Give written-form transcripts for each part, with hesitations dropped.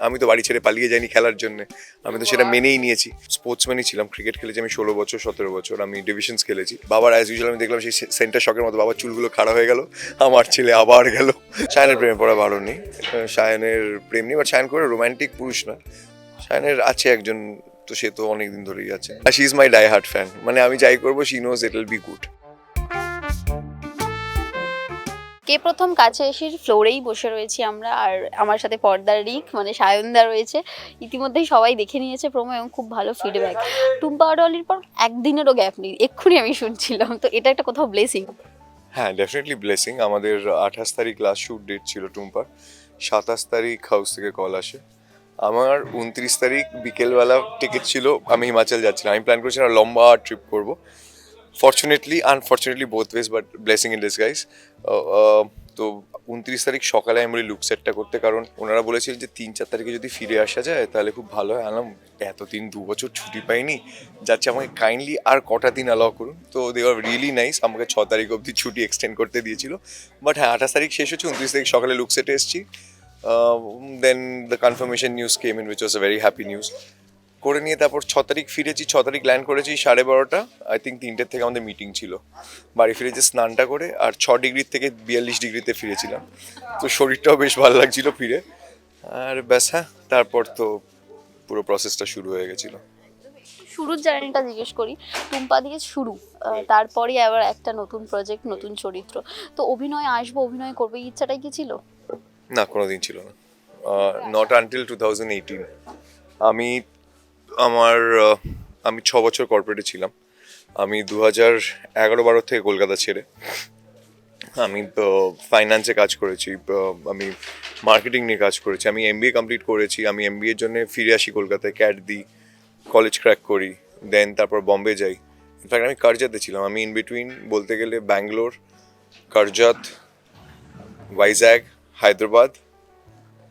আমি তো বাড়ি ছেড়ে পালিয়ে যাইনি খেলার জন্য, আমি তো সেটা মেনেই নিয়েছি। স্পোর্টসম্যানই ছিলাম, ক্রিকেট খেলেছি আমি 16 বছর 17 বছর, আমি ডিভিশনস খেলেছি। বাবার অ্যাজ ইউজুয়াল আমি দেখলাম সেই সেন্টার শকের মতো বাবার চুলগুলো খাড়া হয়ে গেল, আমার ছেলে আবার গেল। সায়নের প্রেমে পড়া বারণ নেই, সায়নের প্রেম নেই, বাট সায়ন করে রোম্যান্টিক পুরুষ না। সায়নের আছে একজন, তো সে তো অনেকদিন ধরেই আছে। She is my die hard fan, মানে আমি যাই করবো she knows it will be good. কে প্রথম কাছে এসে ফ্লোরেই বসে রয়েছি আমরা, আর আমার সাথে পর্দার রিক মানে সায়নদা রয়েছে। ইতিমধ্যেই সবাই দেখে নিয়েছে প্রোমো এবং খুব ভালো ফিডব্যাক। টুম্পা অডলির পর একদিনেরও গ্যাপ নেই, এক্ষুনি আমি শুনছিলাম, তো এটা একটা কোথাও ব্লেসিং। হ্যাঁ, ডেফিনেটলি ব্লেসিং। আমাদের 28 তারিখ লাস্ট শুট ডেট ছিল টুম্পার, 27 তারিখ হাউস থেকে কল আসে। আমার 29 তারিখ বিকেলবেলা টিকিট ছিল, আমি হিমাচল যাচ্ছিলাম। আমি প্ল্যান করেছিলাম লম্বা ট্রিপ করবো। Fortunately unfortunately both wedge, but blessing in disguise. তো 29 তারিখ সকালে আমি বলি লুক সেটটা করতে, কারণ ওনারা বলেছিলেন যে 3-4 তারিখে যদি ফিরে আসা যায় তাহলে খুব ভালো হয়। আনলাম এতদিন 2 বছর ছুটি পাইনি, যাচ্ছে আমাকে কাইন্ডলি আর কটা দিন অ্যালাউ করুন। তো দে আর রিয়েলি নাইস, আমাকে 6 তারিখ অবধি ছুটি এক্সটেন্ড করতে দিয়েছিল। বাট হ্যাঁ, 28 তারিখ শেষ হচ্ছে, 29 তারিখ সকালে লুক সেটে এসেছি। Then the confirmation news came in, which was a very happy news. করে নিয়ে তারপর 6 তারিখ ফিরেছি, 6 তারিখ ল্যান্ড করেছি 12:30, আই থিঙ্ক 3টের থেকে আমাদের মিটিং ছিল। বাড়ি ফিরেছি স্নানটা করে, আর 6 ডিগ্রি থেকে 42 ডিগ্রিতে ফিরেছিলাম। তো শরীরটাও বেশ ভালো লাগছিল ফিরে। আর ব্যাস, হ্যাঁ, তারপর তো পুরো প্রসেসটা শুরু হয়ে গেছিলো। শুরুর জার্নিটা জিজ্ঞেস করি। টুম্পা দিয়ে শুরু, তারপরে আবার একটা নতুন প্রজেক্ট, নতুন চরিত্র, তো অভিনয় আসবো, অভিনয় করবো, এই ইচ্ছাটাই কি ছিল? না, কোনোদিন ছিল না, নট আনটিল 2018। আমি আমার আমি 6 বছর কর্পোরেটে ছিলাম। আমি 2011-12 থেকে কলকাতা ছেড়ে আমি ফাইন্যান্সে কাজ করেছি, আমি মার্কেটিং নিয়ে কাজ করেছি, আমি এমবিএ কমপ্লিট করেছি। আমি এমবিএর জন্য ফিরে আসি কলকাতায়, ক্যাট দিই, কলেজ ক্র্যাক করি, দেন তারপর বম্বে যাই। ইনফ্যাক্ট আমি কারজাতে ছিলাম, আমি ইন বিটুইন বলতে গেলে ব্যাঙ্গালোর, কারজাত, ভাইজ্যাগ, হায়দ্রাবাদ,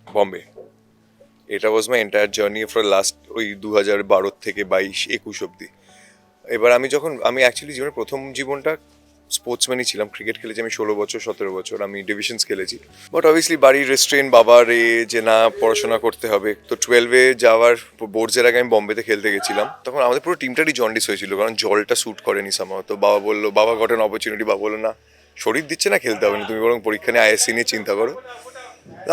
বম্বে। এটা was my entire journey for last ওই 2012 থেকে 22-21 অব্দি। এবার আমি অ্যাকচুয়ালি জীবনের প্রথম জীবনটা স্পোর্টসম্যানই ছিলাম, ক্রিকেট খেলেছি আমি 16 বছর 17 বছর, আমি ডিভিশনস খেলেছি। বাট অবভিয়াসলি বাড়ির রেস্টুরেন্ট, বাবার যে না পড়াশোনা করতে হবে, তো 12-এ যাওয়ার বোর্ডসের আগে আমি বম্বেতে খেলতে গেছিলাম। তখন আমাদের পুরো টিমটারই জন্ডিস হয়েছিল, কারণ জলটা স্যুট করেনি সামাও। তো বাবা গট অ্যান অপরচুনিটি, বাবা বললো না, শরীর দিচ্ছে না, খেলতে হবে না, তুমি বরং পরীক্ষা নিয়ে আইএসসি নিয়ে চিন্তা করো।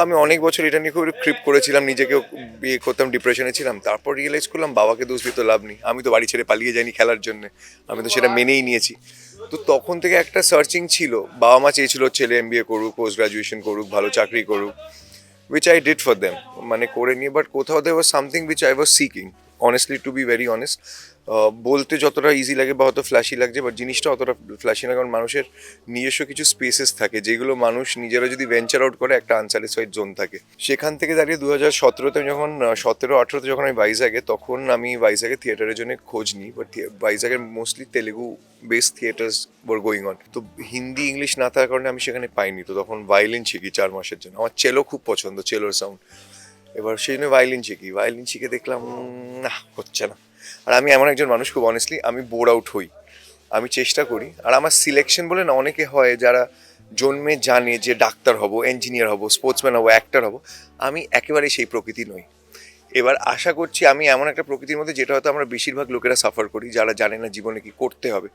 আমি অনেক বছর এটা নিয়ে খুব ক্রিপ করেছিলাম, নিজেকেও বিয়ে করতাম, ডিপ্রেশনে ছিলাম। তারপর রিয়েলাইজ করলাম বাবাকে দোষ দিতে লাভ নেই, আমি তো বাড়ি ছেড়ে পালিয়ে যাইনি খেলার জন্য, আমি তো সেটা মেনেই নিয়েছি। তো তখন থেকে একটা সার্চিং ছিল, বাবা মা চেয়েছিল ছেলে এমবিএ করুক, পোস্ট গ্রাজুয়েশন করুক, ভালো চাকরি করুক, which I did for them, মানে করে নিয়ে। বাট কোথাও there was something which I was seeking, honestly, to be very honest. বলতে যতটা ইজি লাগে বা হয়তো ফ্ল্যাশি লাগছে, বাট জিনিসটা অতটা ফ্ল্যাশি না, কারণ মানুষের নিজস্ব কিছু স্পেসেস থাকে যেগুলো মানুষ নিজেরা যদি ভেঞ্চার আউট করে, একটা আনস্যাটিসফাইড জোন থাকে। সেখান থেকে দাঁড়িয়ে 2017-তে যখন 17-18-তে যখন আমি ভাইজ্যাগে, তখন আমি ভাইজ্যাগে থিয়েটারের জন্য খোঁজ নিই। বাট ভাইজ্যাগের mostly Telugu base theatres were going on. তো হিন্দি ইংলিশ না থাকার কারণে আমি সেখানে পাইনি। তো তখন ভায়োলিন শিখি 4 মাসের জন্য, আমার চেলো খুব পছন্দ, চেলোর সাউন্ড। এবার সেই জন্য ভায়োলিন শিখে দেখলাম না, হচ্ছে না। আর আমি এমন একজন মানুষ, খুব অনেস্টলি আমি বোর আউট হই, আমি চেষ্টা করি। আর আমার সিলেকশন বলে না, অনেকে হয় যারা জন্মে জানে যে ডাক্তার হব, ইঞ্জিনিয়ার হব, স্পোর্টসম্যান হব, অ্যাক্টর হব। আমি একেবারে সেই প্রকৃতি নই। এবার আশা করছি আমি এমন একটা প্রকৃতির মধ্যে, যেটা হয়তো আমরা বেশিরভাগ লোকেরা সাফার করি, যারা জানে না জীবনে কি করতে হবে।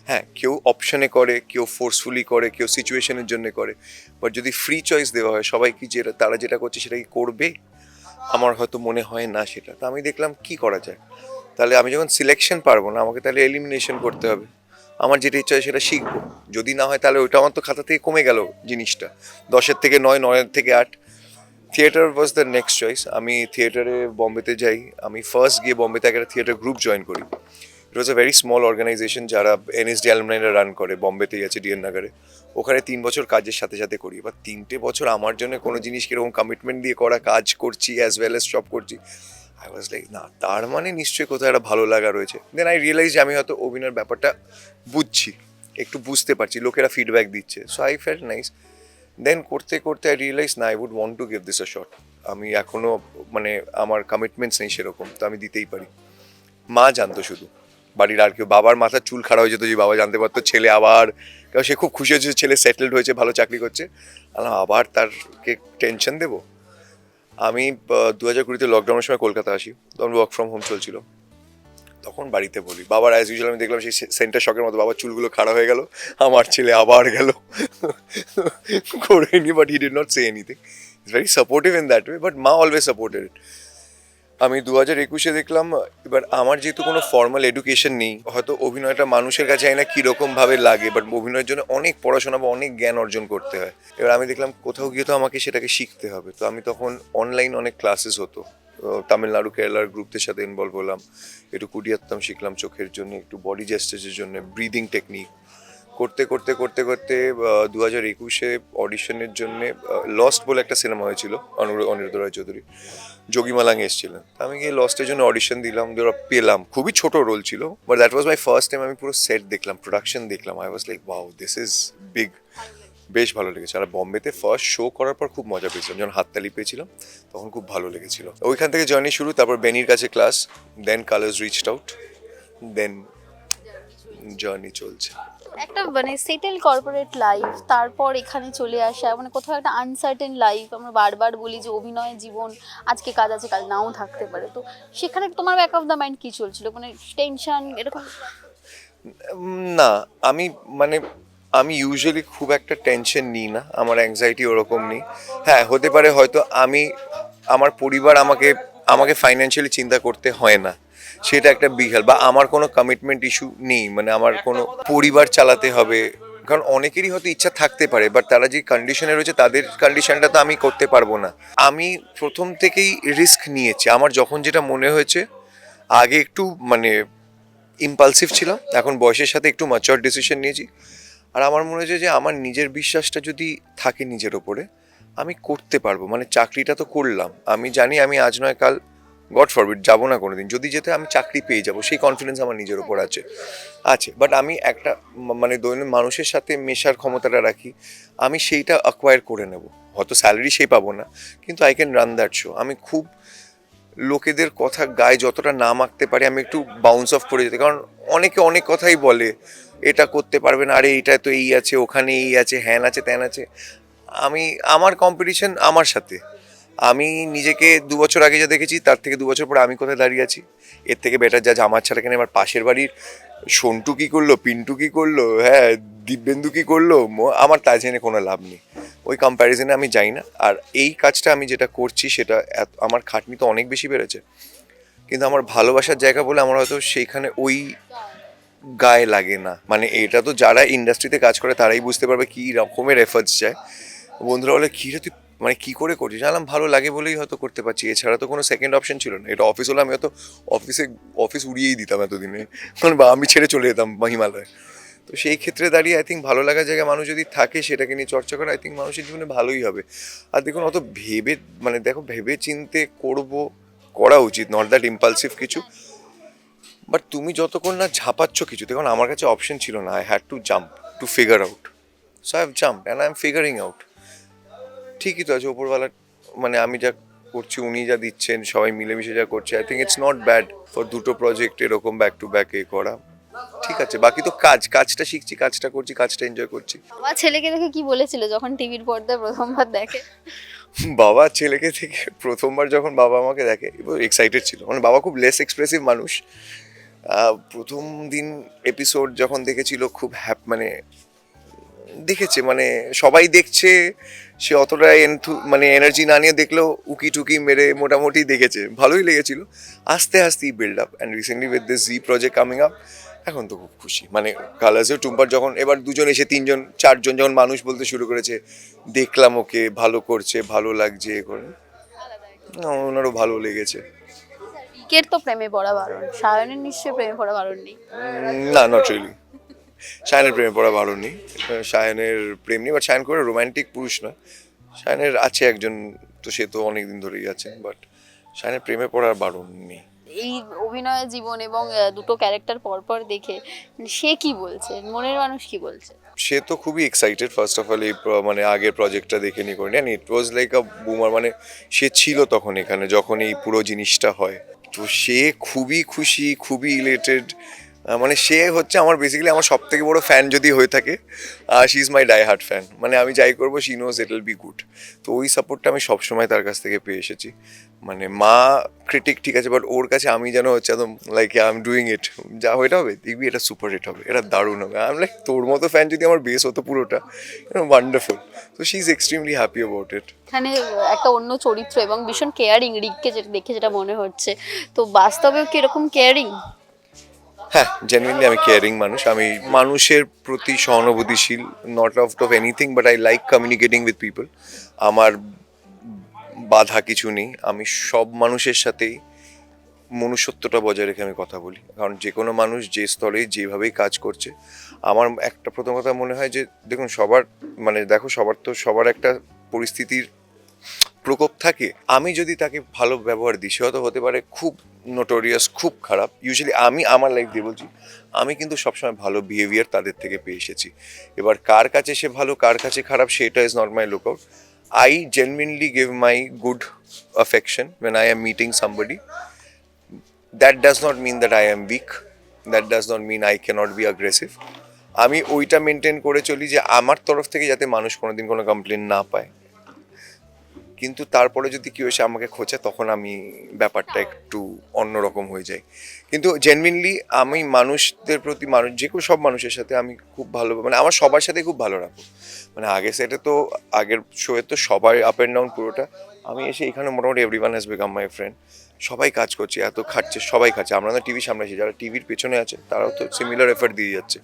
হ্যাঁ, কেউ অপশনে করে, কেউ ফোর্সফুলি করে, কেউ সিচুয়েশনের জন্য করে। বাট যদি ফ্রি চয়েস দেওয়া হয় সবাই, কি যেটা তারা যেটা করছে সেটা কি করবে? আমার হয়তো মনে হয় না সেটা। তো আমি দেখলাম কি করা যায়। তাহলে আমি যখন সিলেকশন পারবো না, আমাকে তাহলে এলিমিনেশন করতে হবে। আমার যেটা ইচ্ছা হয় সেটা শিখবো, যদি না হয় তাহলে ওইটা আমার তো খাতা থেকে কমে গেল জিনিসটা। 10-এর থেকে 9, 9-এর থেকে 8। Theatre was the next choice. আমি থিয়েটারে বম্বেতে যাই, আমি ফার্স্ট গিয়ে বম্বেতে একটা থিয়েটার গ্রুপ জয়েন করি। ইট ওয়াজ আ ভেরি স্মল অর্গানাইজেশন, যারা এনএসডি অ্যালুমনাইরা রান করে, বম্বেতেই আছে ডিএন নগরে। ওখানে 3 বছর কাজের সাথে সাথে করি। এবার 3টে বছর আমার জন্য কোনো জিনিস কীরকম কমিটমেন্ট দিয়ে করা, কাজ করছি অ্যাজ ওয়েল অ্যাজ সব করছি। আই ওয়াজ লাইক, না, তার মানে নিশ্চয়ই কোথাও একটা ভালো লাগা রয়েছে। দেন আই রিয়েলাইজ যে আমি হয়তো অভিনয়ের ব্যাপারটা বুঝছি, একটু বুঝতে পারছি, লোকেরা ফিডব্যাক দিচ্ছে। So I felt nice. Then করতে করতে আই রিয়েলাইজ, না, I would want to give this a shot. আমি এখনও, মানে আমার কমিটমেন্টস নেই সেরকম, তো আমি দিতেই পারি। মা জানতো শুধু, বাড়ির আর কেউ। বাবার মাথার চুল খাড়া হয়ে যেত যে বাবা জানতে পারতো ছেলে আবার, কারণ সে খুব খুশি হয়েছে ছেলে সেটেলড হয়েছে, ভালো চাকরি করছে। আবার তারকে টেনশন দেবো? আমি 2020-তে লকডাউনের সময় কলকাতা আসি, তখন ওয়ার্ক ফ্রম হোম চলছিল। তখন বাড়িতে বলি, বাবার অ্যাজ ইউজুয়াল আমি দেখলাম সেই সেন্টার শকের মতো বাবার চুলগুলো খাড়া হয়ে গেল, আমার ছেলে আবার গেল করেনি, but he did not say anything. It's very supportive in that way, but মা অলওয়েজ সাপোর্টেড। আমি 2021-এ দেখলাম, এবার আমার যেহেতু কোনো ফর্মাল এডুকেশন নেই, হয়তো অভিনয়টা মানুষের কাছে না কীরকমভাবে লাগে, বাট অভিনয়ের জন্য অনেক পড়াশোনা বা অনেক জ্ঞান অর্জন করতে হয়। এবার আমি দেখলাম কোথাও গিয়ে তো আমাকে সেটাকে শিখতে হবে। তো আমি তখন অনলাইন অনেক ক্লাসেস হতো, তামিলনাড়ু কেরালার গ্রুপদের সাথে ইনভলভ হলাম, একটু কুডিয়াত্তম শিখলাম চোখের জন্য, একটু বডি জেস্টার্সের জন্য, ব্রিদিং টেকনিক করতে করতে করতে করতে 2021-এ অডিশনের জন্য লস্ট বলে একটা সিনেমা হয়েছিল, অনিরুদ্ধ রায় চৌধুরী, যোগী মালাং এসেছিলেন। আমি গিয়ে লস্টের জন্য অডিশন দিলাম, ওরা পেলাম, খুবই ছোট রোল ছিল, but that was my first time. আমি পুরো সেট দেখলাম, প্রোডাকশন দেখলাম, I was like wow, this is big. বেশ ভালো লেগেছে। আর বম্বেতে ফার্স্ট শো করার পর খুব মজা পেয়েছিলাম, যখন হাততালি পেয়েছিলাম তখন খুব ভালো লেগেছিল। ওইখান থেকে জার্নি শুরু, তারপর বেনির কাছে ক্লাস, দেন কালার্স রিচড আউট, দেন জার্নি চলছে। একটা মানে সেটেল কর্পোরেট লাইফ, তারপর এখানে চলে আসা, মানে কোথাও একটা আনসার্টেন লাইফ। আমরা বারবার বলি যে অভিনয় জীবন, আজকে কাজ আছে কাল নাও থাকতে পারে। তো সেখানে তোমার ব্যাক অফ দ্য মাইন্ড কি চলছিল, মানে টেনশন এরকম? না, আমি মানে আমি ইউজুয়ালি খুব একটা টেনশন নিই না, আমার অ্যাংজাইটি ওরকম নেই। হ্যাঁ, হতে পারে হয়তো আমার পরিবার আমাকে আমাকে ফাইন্যান্সিয়ালি চিন্তা করতে হয় না, সেটা একটা বিগ হেল্প। বা আমার কোনো কমিটমেন্ট ইস্যু নেই, মানে আমার কোনো পরিবার চালাতে হবে, কারণ অনেকেরই হয়তো ইচ্ছা থাকতে পারে, বাট তারা যে কন্ডিশনে রয়েছে তাদের কন্ডিশনটা তো আমি করতে পারবো না। আমি প্রথম থেকেই রিস্ক নিয়েছি, আমার যখন যেটা মনে হয়েছে, আগে একটু মানে ইম্পালসিভ ছিলাম, এখন বয়সের সাথে একটু ম্যাচিওর ডিসিশন নিয়েছি। আর আমার মনে হয়েছে যে আমার নিজের বিশ্বাসটা যদি থাকে নিজের ওপরে, আমি করতে পারবো। মানে চাকরিটা তো করলাম, আমি জানি আমি আজ নয় কাল, গড ফরবিড, যাবো না কোনোদিন, যদি যেতে আমি চাকরি পেয়ে যাবো, সেই কনফিডেন্স আমার নিজের ওপর আছে। বাট আমি একটা মানে দৈনন্দিন মানুষের সাথে মেশার ক্ষমতাটা রাখি, আমি সেইটা অ্যাকোয়ার করে নেব। হয়তো স্যালারি সেই পাবো না, কিন্তু I can run that show. আমি খুব লোকেদের কথা গায়ে যতটা না মাখতে পারি, আমি একটু বাউন্স অফ করে যেতে, কারণ অনেকে অনেক কথাই বলে, এটা করতে পারবে না, আরে এটা তো এই আছে, ওখানে এই আছে, হ্যান আছে, ত্যান আছে। আমার কম্পিটিশন আমার সাথে। আমি নিজেকে 2 বছর আগে যা দেখেছি, তার থেকে 2 বছর পরে আমি কোথায় দাঁড়িয়ে আছি, এর থেকে বেটার যা আমার ছাড়া কেন আমার পাশের বাড়ির সন্টু কী করলো, পিন্টু কী করলো, হ্যাঁ দিব্যেন্দু কী করলো, আমার তা জেনে কোনো লাভ নেই। ওই কম্প্যারিজনে আমি যাই না। আর এই কাজটা আমি যেটা করছি সেটা আমার খাটনি তো অনেক বেশি বেড়েছে, কিন্তু আমার ভালোবাসার জায়গা বলে আমার হয়তো সেইখানে ওই গায়ে লাগে না। মানে এটা তো যারা ইন্ডাস্ট্রিতে কাজ করে তারাই বুঝতে পারবে কী রকমের এফার্টস যায়। বন্ধুরা বলে কী রে তুই মানে কী করে করছিস, জানলাম ভালো লাগে বলেই হয়তো করতে পারছি, এছাড়া তো কোনো সেকেন্ড অপশন ছিল না। এটা অফিস হলে আমি হয়তো অফিস উড়িয়েই দিতাম এতদিনে, মানে বা আমি ছেড়ে চলে যেতাম হিমালয়ে। তো সেই ক্ষেত্রে দাঁড়িয়ে আই থিঙ্ক ভালো লাগার জায়গায় মানুষ যদি থাকে, সেটাকে নিয়ে চর্চা করে, আই থিঙ্ক মানুষের জীবনে ভালোই হবে। আর দেখুন, অত ভেবে মানে দেখো, ভেবে চিনতে করা উচিত, নট দ্যাট ইম্পালসিভ কিছু। বাট তুমি যতক্ষণ না ঝাঁপাচ্ছ কিছু, দেখুন আমার কাছে অপশন ছিল না, I had to jump to figure out. So I have jump and I am figuring out. ঠিকই তো আছে ওপরওয়ালা, মানে আমি যা করছি, উনি যা দিচ্ছেন, সবাই মিলেমিশে যা করছে, I think it's not bad for দুটো প্রজেক্ট এরকম ব্যাক টু ব্যাক করা। ঠিক আছে, বাকি তো কাজটা শিখছি, কাজটা করছি, কাজটা এনজয় করছি। বাবা ছেলেকে দেখে কি বলেছিল যখন টিভির পর্দায় প্রথমবার দেখে? বাবা ছেলেকে থেকে প্রথমবার যখন বাবা আমাকে দেখে, এক্সাইটেড ছিল। মানে বাবা খুব লেস এক্সপ্রেসিভ মানুষ। প্রথম দিন এপিসোড যখন দেখেছিল, খুব মানে দেখেছে, মানে সবাই দেখছে, সে অতটা মানে এনার্জি না নিয়ে দেখলেও উকি টুকি মেরে মোটামুটি দেখেছে, ভালোই লেগেছিল। আস্তে আস্তেই build up, and recently with this Zee project coming up, এখন তো খুব খুশি। মানে কালার্সেও টুম্পার যখন এবার দুজন এসে 3জন 4জন যখন মানুষ বলতে শুরু করেছে, দেখলাম ওকে ভালো করছে, ভালো লাগছে, এ করে ওনারও ভালো লেগেছে। রিকের তো প্রেমে পড়া বারণ, সায়নের নিশ্চয়ই প্রেমে পড়া বারণ নেই? না, নট রিয়েলি। সায়নের প্রেমে পড়া বারণ নেই, সায়নের প্রেম নেই, বাট সায়ন করে রোম্যান্টিক পুরুষ না। সায়নের আছে একজন, তো সে তো অনেকদিন ধরেই আছে, বাট সায়নের প্রেমে পড়ার বারণ নেই। এই অভিনয় জীবন এবং দুটো ক্যারেক্টার পরপর দেখে সে কি বলছে, মনের মানুষ কি বলছে? সে তো খুবই এক্সাইটেড, ফার্স্ট অফ অল এই মানে আগের প্রজেক্টটা দেখে নি করিনি, অ্যান্ড ইট ওয়াজ লাইক আ বুমার। মানে সে ছিল তখন এখানে যখন এই পুরো জিনিসটা হয়, তো সে খুবই খুশি, খুবই ইলেটেড। মানে সে হচ্ছে আমার বেসিক্যালি আমার সব থেকে বড় ফ্যান যদি হয়ে থাকে, she is my die hard fan. মানে আমি যাই করবো she knows it will be good. তো ওই সাপোর্টটা আমি সবসময় তার কাছ থেকে পেয়ে এসেছি। মানে মা ক্রিটিক ঠিক আছে, বাট ওর কাছে আমি যেন হচ্ছে একদম like I am doing it, যা এটা হবে দেখবি, এটা সুপার হিট হবে, এটা দারুণ হবে। আই এম লাইক তোর মতো ফ্যান যদি আমার বেস হতো পুরোটা, ওয়ান্ডারফুল। তো she is extremely happy about it. এখানে একটা অন্য চরিত্র এবং ভীষণ কেয়ারিং, রিককে যেটা দেখে যেটা মনে হচ্ছে, তো বাস্তবেও কি এরকম কেয়ারিং? হ্যাঁ, জেনুইনলি আমি কেয়ারিং মানুষ। আমি মানুষের প্রতি সহানুভূতিশীল, not out of anything, but I like communicating with people. আমার বাধা কিছু নেই, আমি সব মানুষের সাথেই মনুষ্যত্বটা বজায় রেখে আমি কথা বলি। কারণ যে কোনো মানুষ যে স্তরে যেভাবেই কাজ করছে, আমার একটা প্রথম কথা মনে হয় যে দেখুন সবার, মানে দেখো সবার তো সবার একটা পরিস্থিতির প্রকোপ থাকে। আমি যদি তাকে ভালো ব্যবহার দিই, সে হয়তো হতে পারে খুব নোটোরিয়াস, খুব খারাপ। ইউজুয়ালি আমি আমার লাইফ দিয়ে বলছি, আমি কিন্তু সবসময় ভালো বিহেভিয়ার তাদের থেকে পেয়ে এসেছি। এবার কার কাছে সে ভালো কার কাছে খারাপ সেটা is not my look out. I genuinely give my good affection when I am meeting somebody. That does not mean that I am weak. That does not mean I cannot be aggressive. আমি ওইটা maintain করে চলি যে আমার তরফ থেকে যাতে মানুষ কোনোদিন কোনো কমপ্লেন না পায়। কিন্তু তারপরে যদি কেউ এসে আমাকে খোঁচে, তখন আমি ব্যাপারটা একটু অন্যরকম হয়ে যায়। কিন্তু জেনুইনলি আমি মানুষদের প্রতি, মানুষ যে কেউ সব মানুষের সাথে আমি খুব ভালো, মানে আমার সবার সাথে খুব ভালো রাখবো। মানে আগের সেটে তো, আগের শোয়ে তো সবাই আপ অ্যান্ড ডাউন পুরোটা। আমি এসে এখানে মোটামুটি everyone has become my friend. সবাই কাজ করছে, এত খাচ্ছে, সবাই খাচ্ছে। আমরা না টিভি সামনে আছি, যারা টিভির পেছনে আছে তারাও তো সিমিলার এফার্ট দিয়ে যাচ্ছে।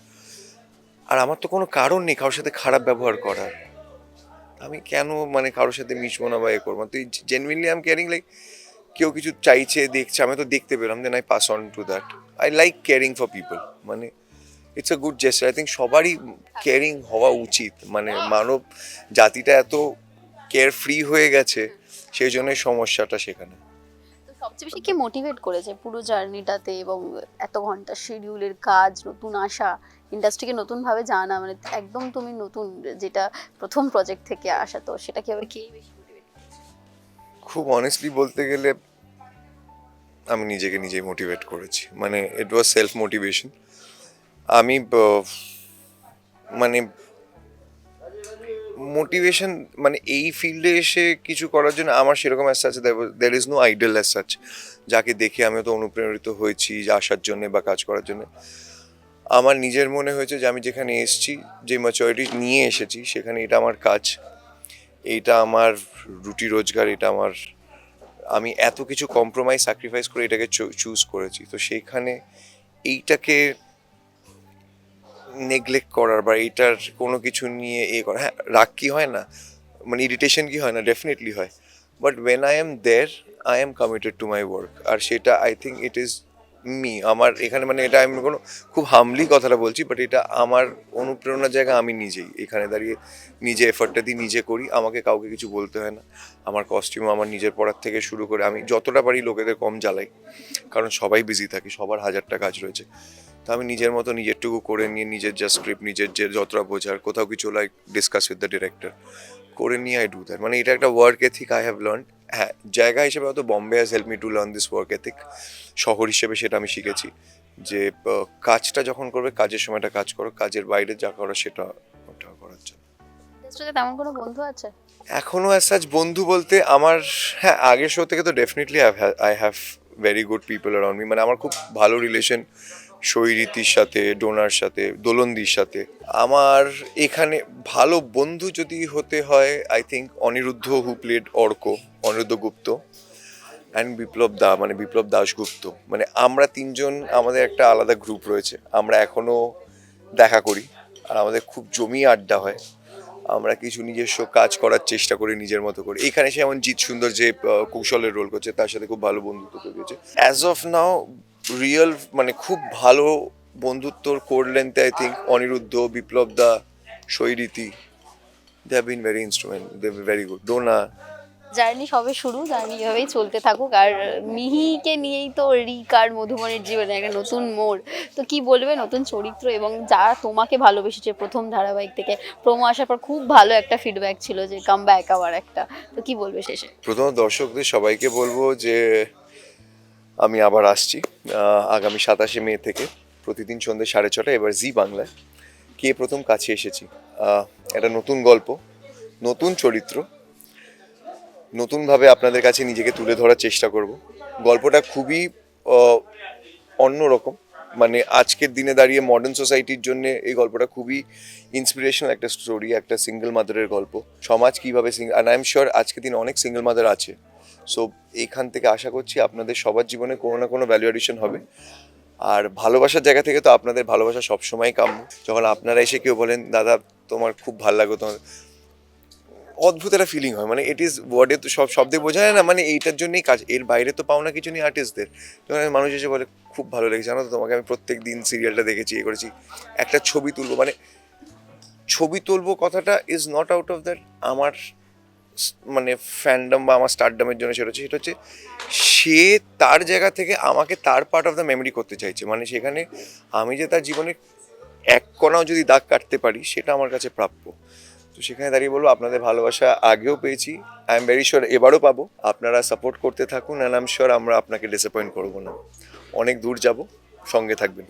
আর আমার তো কোনো কারণ নেই কারোর সাথে খারাপ ব্যবহার করার। আমি কেন মানে কারোর সাথে মিশবো না বা এ করবো? তো genuinely I am caring, like কেউ কিছু চাইছে দেখছে, আমি তো দেখতে পেলাম, then I pass on to that. I like caring for people, মানে it's a good gesture. I think সবারই কেয়ারিং হওয়া উচিত। মানে মানব জাতিটা এত কেয়ার ফ্রি হয়ে গেছে, সেই জন্যই সমস্যাটা সেখানে। তো সবচেয়ে বেশি কি মোটিভেট করেছে পুরো জার্নিটাতে, এবং এত ঘন্টা শিডিউলের কাজ, নতুন আসা, ইন্ডাস্ট্রিকে নতুনভাবে জানা, মানে একদম তুমি নতুন, যেটা প্রথম প্রজেক্ট থেকে আসা, তো সেটা কিভাবে কে বেশি মোটিভেট? খুব অনেস্টলি বলতে গেলে আমি নিজেকে নিজেই মোটিভেট করেছি। মানে ইট ওয়াজ সেলফ মোটিভেশন। আমি মানে মোটিভেশন, মানে এই ফিল্ডে এসে কিছু করার জন্য আমার সেরকম as such there is no idol as such যাকে দেখে আমি তো অনুপ্রেরিত হয়েছি যে আসার জন্য বা কাজ করার জন্য। আমার নিজের মনে হয়েছে যে আমি যেখানে এসেছি, যে ম্যাচুরিটি নিয়ে এসেছি, সেখানে এটা আমার কাজ, এইটা আমার রুটি রোজগার, এটা আমার, আমি এত কিছু কম্প্রোমাইজ স্যাক্রিফাইস করে এটাকে চুজ করেছি। তো সেইখানে এইটাকে নেগলেক্ট করার বা এইটার কোনো কিছু নিয়ে এ করা, হ্যাঁ রাগ কি হয় না, মানে ইরিটেশন কি হয় না, ডেফিনেটলি হয়। But when I am there, I am committed to my work. আর সেটা I think it is me. আমার এখানে, মানে এটা আমি কোনো খুব হামলি কথাটা বলছি, বাট এটা আমার অনুপ্রেরণার জায়গা। আমি নিজেই এখানে দাঁড়িয়ে নিজে এফর্টটা দিই, নিজে করি, আমাকে কাউকে কিছু বলতে হয় না। আমার কস্টিউম আমার নিজের পড়ার থেকে শুরু করে আমি যতটা পারি লোকেদের কম জ্বালাই, কারণ সবাই বিজি থাকে, সবার হাজারটা কাজ রয়েছে। তো আমি নিজের মতো নিজেরটুকু করে নিয়ে, নিজের যা স্ক্রিপ্ট, নিজের যে যতটা বোঝার, কোথাও কিছু like discuss with the director করে নিয়ে আই ডু দ্যাট। মানে এটা একটা work ethic I have learn. হ্যাঁ, জায়গা হিসেবে হয়তো Bombay has help me to learn this work ethic. শহর হিসেবে সেটা আমি শিখেছি যে কাজটা যখন করবে কাজের সময়টা কাজ করো, কাজের বাইরে যা করো সেটা ওটা করার জন্য। ইন্ডাস্ট্রিতে তেমন কোনো বন্ধু আছে? এখনো অ্যাজ সাচ বন্ধু বলতে আমার, হ্যাঁ আগের শো থেকে তো definitely I have very good people around me. মানে আমার খুব ভালো রিলেশন সৈরীতির সাথে, ডোনার সাথে, দোলনদির সাথে। আমার এখানে ভালো বন্ধু যদি হতে হয়, I think Aniruddha, who played Arka, Aniruddha Gupta, and Biplab da, মানে বিপ্লব দাশগুপ্ত। মানে আমরা তিনজন, আমাদের একটা আলাদা গ্রুপ রয়েছে, আমরা এখনো দেখা করি, আর আমাদের খুব জমিয়ে আড্ডা হয়। আমরা কিছু নিজস্ব কাজ করার চেষ্টা করি নিজের মতো করে। এখানে সে যেমন জিৎ সুন্দর যে কৌশলের রোল করছে, তার সাথে খুব ভালো বন্ধুত্ব তৈরি হয়েছে। অ্যাজ অফ নাও রিয়েল, মানে খুব ভালো বন্ধুত্বর কোর লেন্থে I think Aniruddha, Biplab da, Sairity, they have been very instrument, they very good. Dona. Journey সবে শুরু, জার্নি এভাবেই চলতে থাকুক। আর মিহিকে নিয়েই তো রিক আর মধুবনের জীবনে একটা নতুন মোড়। তো কি বলবে নতুন চরিত্র, এবং যারা তোমাকে ভালোবেসেছে প্রথম ধারাবাহিক থেকে, প্রোমো আসার পর খুব ভালো একটা ফিডব্যাক ছিল যে কাম ব্যাক আবার একটা, তো কি বলবে শেষে? প্রথম দর্শকদের সবাইকে বলবো যে আমি আবার আসছি আগামী 27শে মে থেকে। প্রতিদিন সন্ধ্যে 6:30, এবার জি বাংলায়। কে প্রথম কাছে এসেছি, একটা নতুন গল্প, নতুন চরিত্র, নতুনভাবে আপনাদের কাছে নিজেকে তুলে ধরার চেষ্টা করব। গল্পটা খুবই অন্যরকম, মানে আজকের দিনে দাঁড়িয়ে মডার্ন সোসাইটির জন্য এই গল্পটা খুবই ইন্সপিরেশনাল একটা স্টোরি, একটা সিঙ্গেল মাদারের গল্প। সমাজ কীভাবে আর আই এম শিওর আজকের দিনে অনেক সিঙ্গেল মাদার আছে। সো এইখান থেকে আশা করছি আপনাদের সবার জীবনে কোনো না কোনো ভ্যালু অ্যাডিশন হবে। আর ভালোবাসার জায়গা থেকে তো আপনাদের ভালোবাসা সবসময় কাম্য। যখন আপনারা এসে কেউ বলেন দাদা তোমার খুব ভালো লাগলো, তোমার অদ্ভুত একটা ফিলিং হয়, মানে ইট ইজ ওয়ার্ডে তো সব শব্দে বোঝা যায় না, মানে এইটার জন্যই কাজ, এর বাইরে তো পাও না কিছু নেই আর্টিস্টদের। যখন মানুষ এসে বলে খুব ভালো লেগেছে, জানো তো তোমাকে আমি প্রত্যেক দিন সিরিয়ালটা দেখেছি, এ করেছি, একটা ছবি তুলবো, মানে ছবি তুলবো কথাটা is not out of that আমার মানে ফ্যান্ডম বা আমার স্টারডামের জন্য, সেটা হচ্ছে সে তার জায়গা থেকে আমাকে তার পার্ট অফ দ্য মেমরি করতে চাইছে, মানে সেখানে আমি যে তার জীবনে এক কণাও যদি দাগ কাটতে পারি সেটা আমার কাছে প্রাপ্য। তো সেখানে দাঁড়িয়ে বলবো আপনাদের ভালোবাসা আগেও পেয়েছি, আই এম ভেরি শিওর এবারও পাবো। আপনারা সাপোর্ট করতে থাকুন, অ্যান্ড আই এম শিওর আমরা আপনাকে ডিসঅ্যাপয়েন্ট করবো না। অনেক দূর যাব, সঙ্গে থাকবেন।